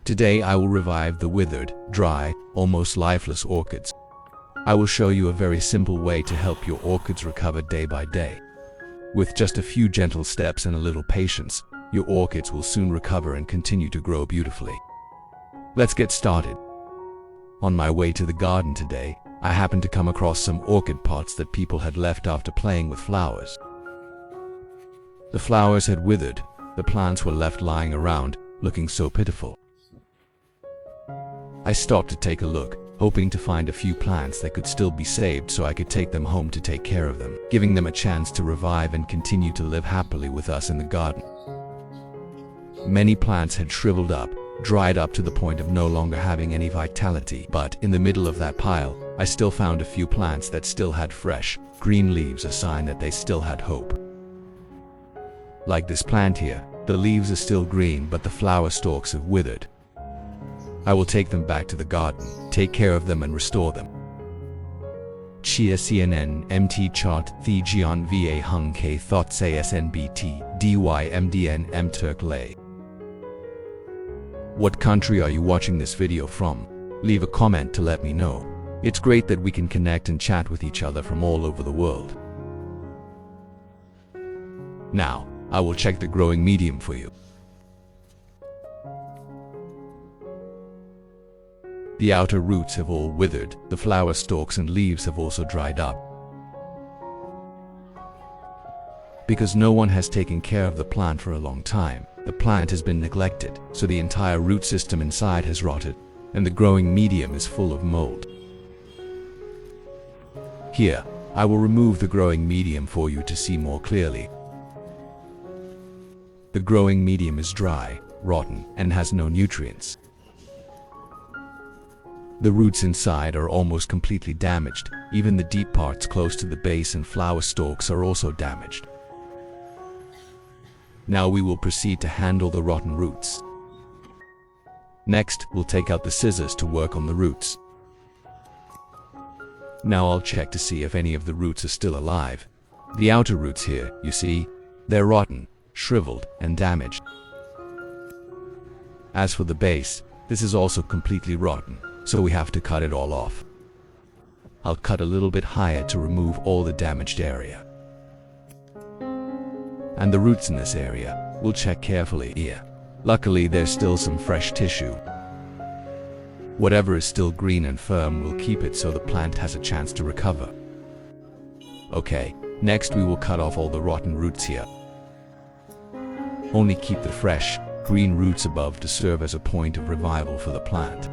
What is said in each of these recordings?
Today I will revive the withered, dry, almost lifeless orchids. I will show you a very simple way to help your orchids recover day by day. With just a few gentle steps and a little patience, your orchids will soon recover and continue to grow beautifully. Let's get started. On my way to the garden today, I happened to come across some orchid pots that people had left after playing with flowers. The flowers had withered, the plants were left lying around, looking so pitiful. I stopped to take a look, hoping to find a few plants that could still be saved so I could take them home to take care of them, giving them a chance to revive and continue to live happily with us in the garden. Many plants had shriveled up, dried up to the point of no longer having any vitality, but in the middle of that pile, I still found a few plants that still had fresh, green leaves, a sign that they still had hope. Like this plant here, the leaves are still green but the flower stalks have withered. I will take them back to the garden, take care of them and restore them. Chia CNN MT chart the Gian Va Hung K Thoughts ASNBT DYMDN M Turk Lay. What country are you watching this video from? Leave a comment to let me know. It's great that we can connect and chat with each other from all over the world. Now, I will check the growing medium for you. The outer roots have all withered, the flower stalks and leaves have also dried up. Because no one has taken care of the plant for a long time, the plant has been neglected, so the entire root system inside has rotted, and the growing medium is full of mold. Here, I will remove the growing medium for you to see more clearly. The growing medium is dry, rotten, and has no nutrients. The roots inside are almost completely damaged, even the deep parts close to the base and flower stalks are also damaged. Now we will proceed to handle the rotten roots. Next, we'll take out the scissors to work on the roots. Now I'll check to see if any of the roots are still alive. The outer roots here, you see, they're rotten, shriveled, and damaged. As for the base, this is also completely rotten, so we have to cut it all off. I'll cut a little bit higher to remove all the damaged area. And the roots in this area, we'll check carefully here. Luckily, there's still some fresh tissue. Whatever is still green and firm, we'll keep it so the plant has a chance to recover. Okay, next we will cut off all the rotten roots here. Only keep the fresh, green roots above to serve as a point of revival for the plant.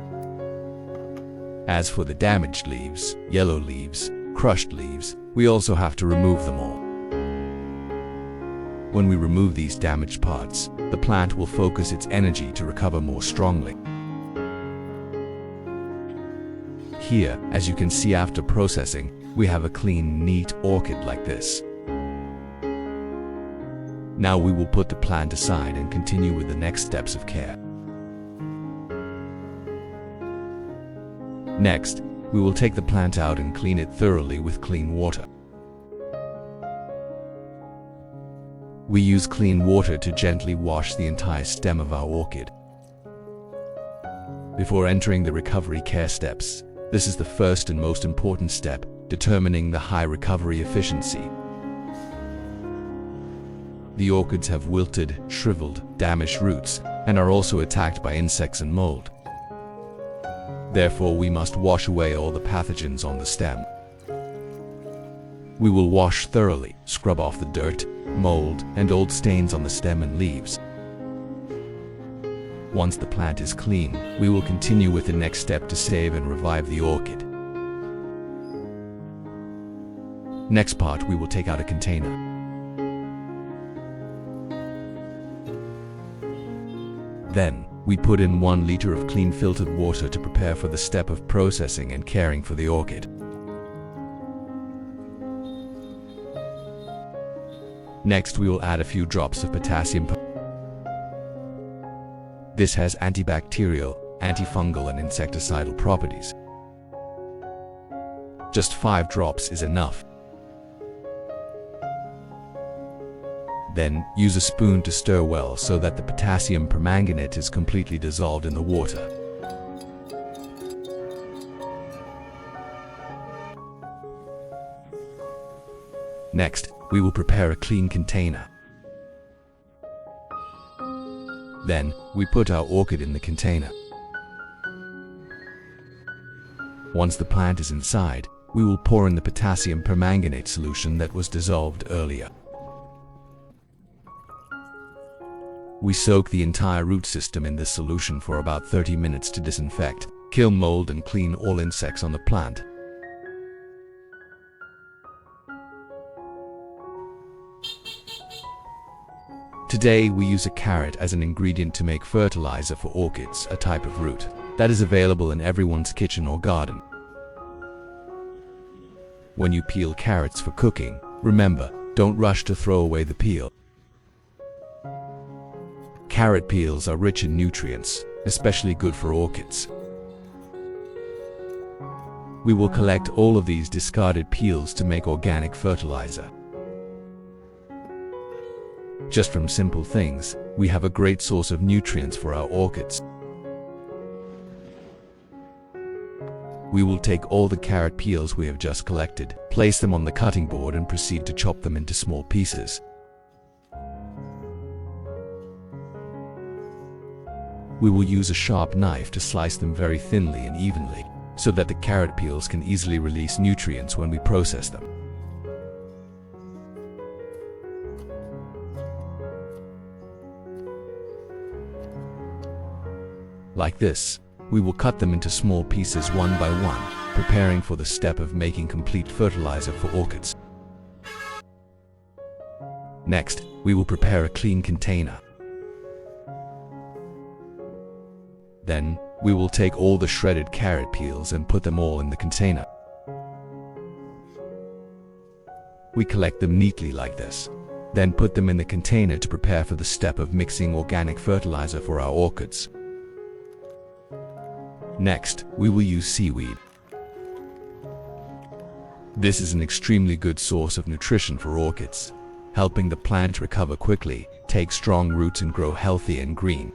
As for the damaged leaves, yellow leaves, crushed leaves, we also have to remove them all. When we remove these damaged parts, the plant will focus its energy to recover more strongly. Here, as you can see after processing, we have a clean, neat orchid like this. Now we will put the plant aside and continue with the next steps of care. Next, we will take the plant out and clean it thoroughly with clean water. We use clean water to gently wash the entire stem of our orchid. Before entering the recovery care steps, this is the first and most important step, determining the high recovery efficiency. The orchids have wilted, shriveled, damaged roots, and are also attacked by insects and mold. Therefore, we must wash away all the pathogens on the stem. We will wash thoroughly, scrub off the dirt, mold, and old stains on the stem and leaves. Once the plant is clean, we will continue with the next step to save and revive the orchid. Next part, we will take out a container. Then, we put in 1 liter of clean filtered water to prepare for the step of processing and caring for the orchid. Next, we will add a few drops of potassium. This has antibacterial, antifungal and insecticidal properties. Just 5 drops is enough. Then, use a spoon to stir well so that the potassium permanganate is completely dissolved in the water. Next, we will prepare a clean container. Then, we put our orchid in the container. Once the plant is inside, we will pour in the potassium permanganate solution that was dissolved earlier. We soak the entire root system in this solution for about 30 minutes to disinfect, kill mold and clean all insects on the plant. Today we use a carrot as an ingredient to make fertilizer for orchids, a type of root that is available in everyone's kitchen or garden. When you peel carrots for cooking, remember, don't rush to throw away the peel. Carrot peels are rich in nutrients, especially good for orchids. We will collect all of these discarded peels to make organic fertilizer. Just from simple things, we have a great source of nutrients for our orchids. We will take all the carrot peels we have just collected, place them on the cutting board and proceed to chop them into small pieces. We will use a sharp knife to slice them very thinly and evenly, so that the carrot peels can easily release nutrients when we process them. Like this, we will cut them into small pieces one by one, preparing for the step of making complete fertilizer for orchids. Next, we will prepare a clean container. Then, we will take all the shredded carrot peels and put them all in the container. We collect them neatly like this. Then put them in the container to prepare for the step of mixing organic fertilizer for our orchids. Next, we will use seaweed. This is an extremely good source of nutrition for orchids, helping the plant recover quickly, take strong roots and grow healthy and green.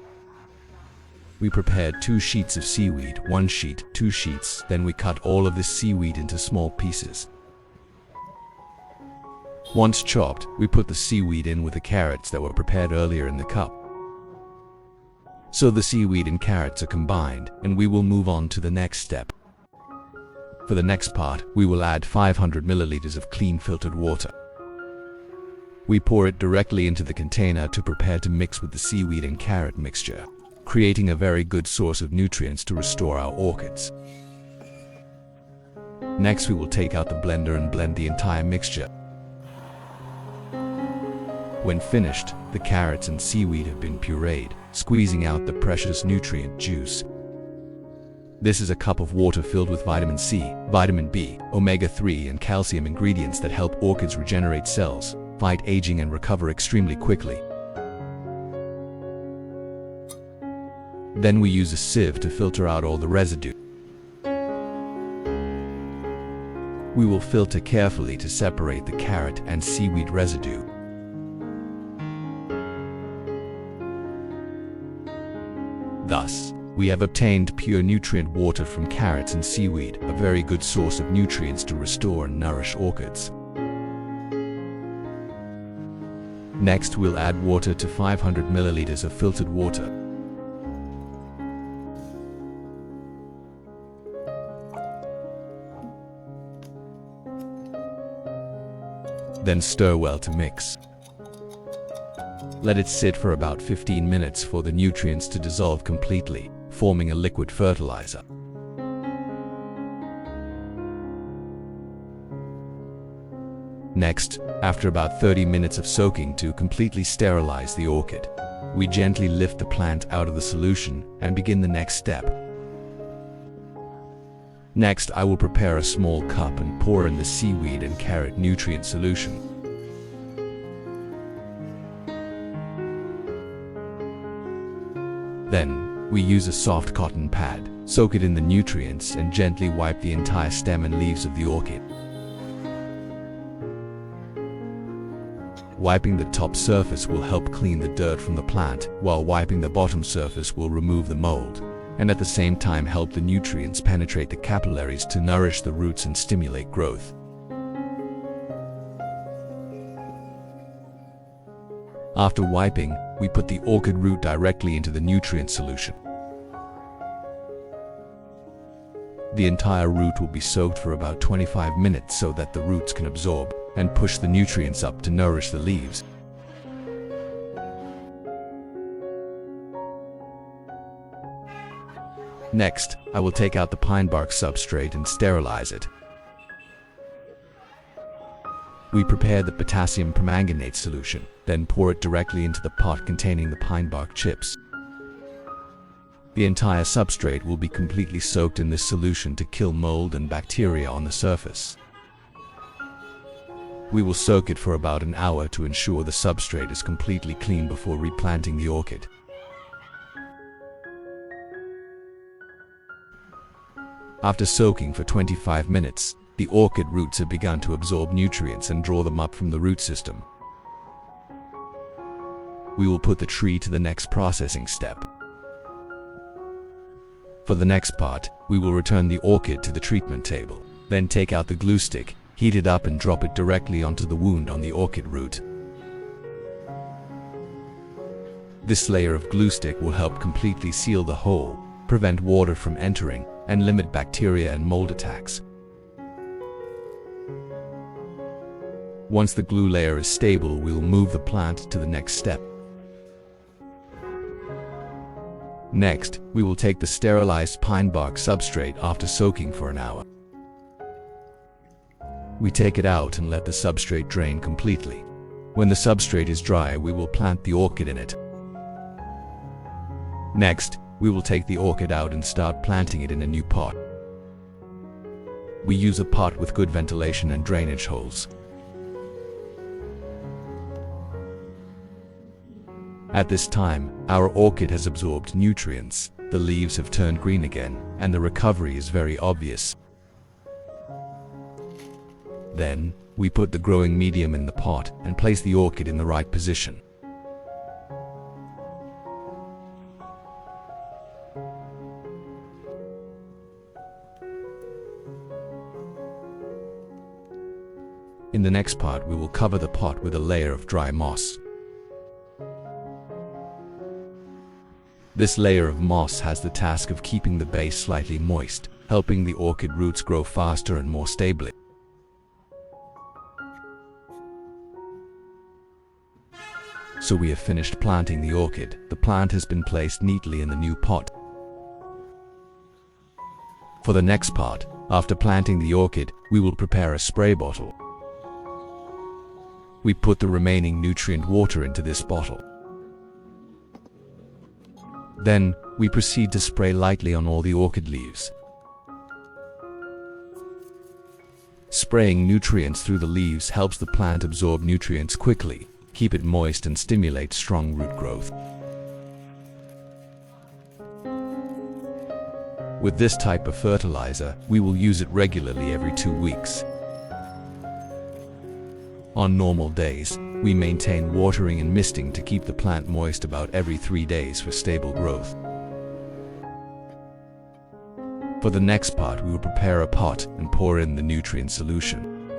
We prepared 2 sheets of seaweed, 1 sheet, 2 sheets, then we cut all of this seaweed into small pieces. Once chopped, we put the seaweed in with the carrots that were prepared earlier in the cup. So the seaweed and carrots are combined, and we will move on to the next step. For the next part, we will add 500 milliliters of clean filtered water. We pour it directly into the container to prepare to mix with the seaweed and carrot mixture, creating a very good source of nutrients to restore our orchids. Next, we will take out the blender and blend the entire mixture. When finished, the carrots and seaweed have been pureed, squeezing out the precious nutrient juice. This is a cup of water filled with vitamin C, vitamin B, omega-3 and calcium ingredients that help orchids regenerate cells, fight aging and recover extremely quickly. Then we use a sieve to filter out all the residue. We will filter carefully to separate the carrot and seaweed residue. Thus, we have obtained pure nutrient water from carrots and seaweed, a very good source of nutrients to restore and nourish orchids. Next, we'll add water to 500 milliliters of filtered water. Then stir well to mix. Let it sit for about 15 minutes for the nutrients to dissolve completely, forming a liquid fertilizer. Next, after about 30 minutes of soaking to completely sterilize the orchid, we gently lift the plant out of the solution and begin the next step. Next, I will prepare a small cup and pour in the seaweed and carrot nutrient solution. Then, we use a soft cotton pad, soak it in the nutrients and gently wipe the entire stem and leaves of the orchid. Wiping the top surface will help clean the dirt from the plant, while wiping the bottom surface will remove the mold, and at the same time help the nutrients penetrate the capillaries to nourish the roots and stimulate growth. After wiping, we put the orchid root directly into the nutrient solution. The entire root will be soaked for about 25 minutes so that the roots can absorb and push the nutrients up to nourish the leaves. Next, I will take out the pine bark substrate and sterilize it. We prepare the potassium permanganate solution, then pour it directly into the pot containing the pine bark chips. The entire substrate will be completely soaked in this solution to kill mold and bacteria on the surface. We will soak it for about an hour to ensure the substrate is completely clean before replanting the orchid. After soaking for 25 minutes, the orchid roots have begun to absorb nutrients and draw them up from the root system. We will put the tree to the next processing step. For the next part, we will return the orchid to the treatment table, then take out the glue stick, heat it up and drop it directly onto the wound on the orchid root. This layer of glue stick will help completely seal the hole, prevent water from entering, and limit bacteria and mold attacks. Once the glue layer is stable, we will move the plant to the next step. Next, we will take the sterilized pine bark substrate after soaking for an hour. We take it out and let the substrate drain completely. When the substrate is dry, we will plant the orchid in it. Next, we will take the orchid out and start planting it in a new pot. We use a pot with good ventilation and drainage holes. At this time, our orchid has absorbed nutrients, the leaves have turned green again, and the recovery is very obvious. Then, we put the growing medium in the pot and place the orchid in the right position. In the next part, we will cover the pot with a layer of dry moss. This layer of moss has the task of keeping the base slightly moist, helping the orchid roots grow faster and more stably. So we have finished planting the orchid. The plant has been placed neatly in the new pot. For the next part, after planting the orchid, we will prepare a spray bottle. We put the remaining nutrient water into this bottle. Then, we proceed to spray lightly on all the orchid leaves. Spraying nutrients through the leaves helps the plant absorb nutrients quickly, keep it moist and stimulate strong root growth. With this type of fertilizer, we will use it regularly every 2 weeks. On normal days, we maintain watering and misting to keep the plant moist about every 3 days for stable growth. For the next part, we will prepare a pot and pour in the nutrient solution.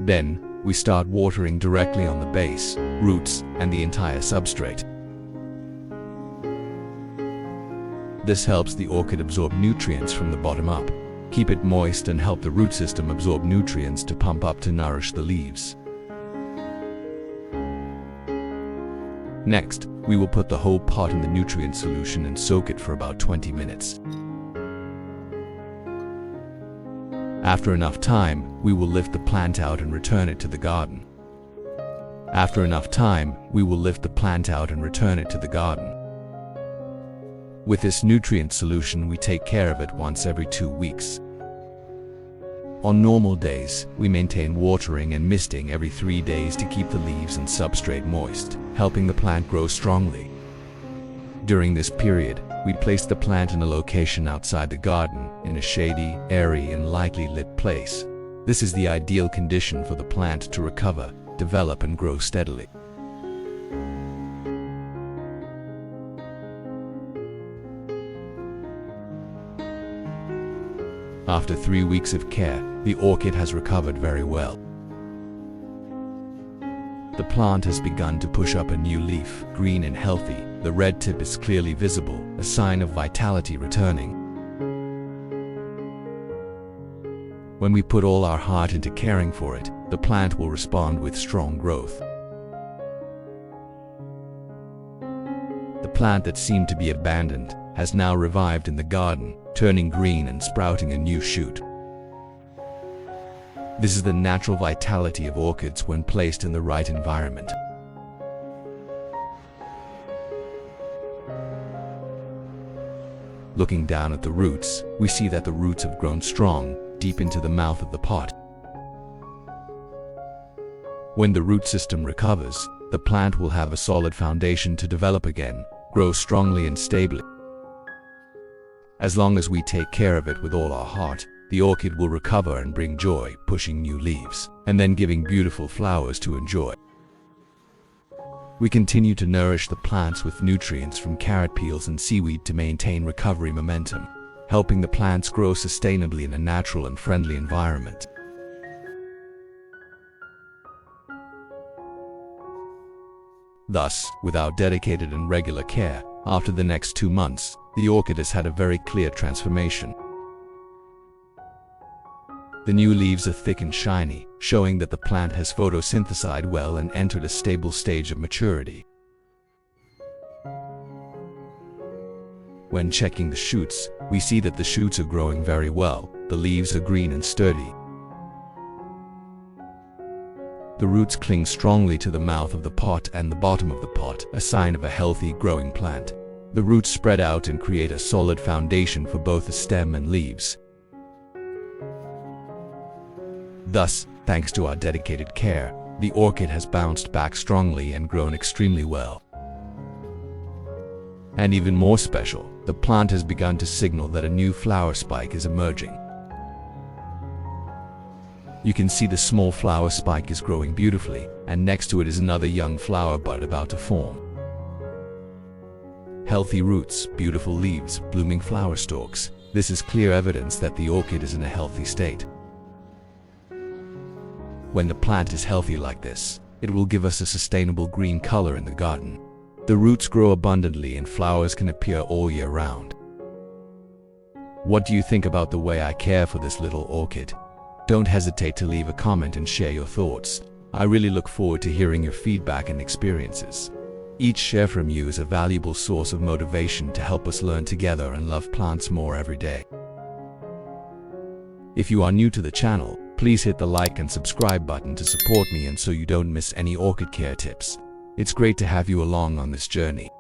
Then, we start watering directly on the base, roots, and the entire substrate. This helps the orchid absorb nutrients from the bottom up, keep it moist and help the root system absorb nutrients to pump up to nourish the leaves. Next, we will put the whole pot in the nutrient solution and soak it for about 20 minutes. After enough time, we will lift the plant out and return it to the garden. After enough time, we will lift the plant out and return it to the garden. With this nutrient solution, we take care of it once every 2 weeks. On normal days, we maintain watering and misting every 3 days to keep the leaves and substrate moist, helping the plant grow strongly. During this period, we place the plant in a location outside the garden, in a shady, airy, and lightly lit place, This is the ideal condition for the plant to recover, develop, and grow steadily. After 3 weeks of care, the orchid has recovered very well. The plant has begun to push up a new leaf, green and healthy. The red tip is clearly visible, a sign of vitality returning. When we put all our heart into caring for it, the plant will respond with strong growth. The plant that seemed to be abandoned has now revived in the garden, turning green and sprouting a new shoot. This is the natural vitality of orchids when placed in the right environment. Looking down at the roots, we see that the roots have grown strong, deep into the mouth of the pot. When the root system recovers, the plant will have a solid foundation to develop again, grow strongly and stably. As long as we take care of it with all our heart, the orchid will recover and bring joy, pushing new leaves, and then giving beautiful flowers to enjoy. We continue to nourish the plants with nutrients from carrot peels and seaweed to maintain recovery momentum, helping the plants grow sustainably in a natural and friendly environment. Thus, with our dedicated and regular care, after the next 2 months, the orchid has had a very clear transformation. The new leaves are thick and shiny, showing that the plant has photosynthesized well and entered a stable stage of maturity. When checking the shoots, we see that the shoots are growing very well. The leaves are green and sturdy. The roots cling strongly to the mouth of the pot and the bottom of the pot, a sign of a healthy, growing plant. The roots spread out and create a solid foundation for both the stem and leaves. Thus, thanks to our dedicated care, the orchid has bounced back strongly and grown extremely well. And even more special, the plant has begun to signal that a new flower spike is emerging. You can see the small flower spike is growing beautifully, and next to it is another young flower bud about to form. Healthy roots, beautiful leaves, blooming flower stalks. This is clear evidence that the orchid is in a healthy state. When the plant is healthy like this, it will give us a sustainable green color in the garden. The roots grow abundantly and flowers can appear all year round. What do you think about the way I care for this little orchid? Don't hesitate to leave a comment and share your thoughts. I really look forward to hearing your feedback and experiences. Each share from you is a valuable source of motivation to help us learn together and love plants more every day. If you are new to the channel, please hit the like and subscribe button to support me and so you don't miss any orchid care tips. It's great to have you along on this journey.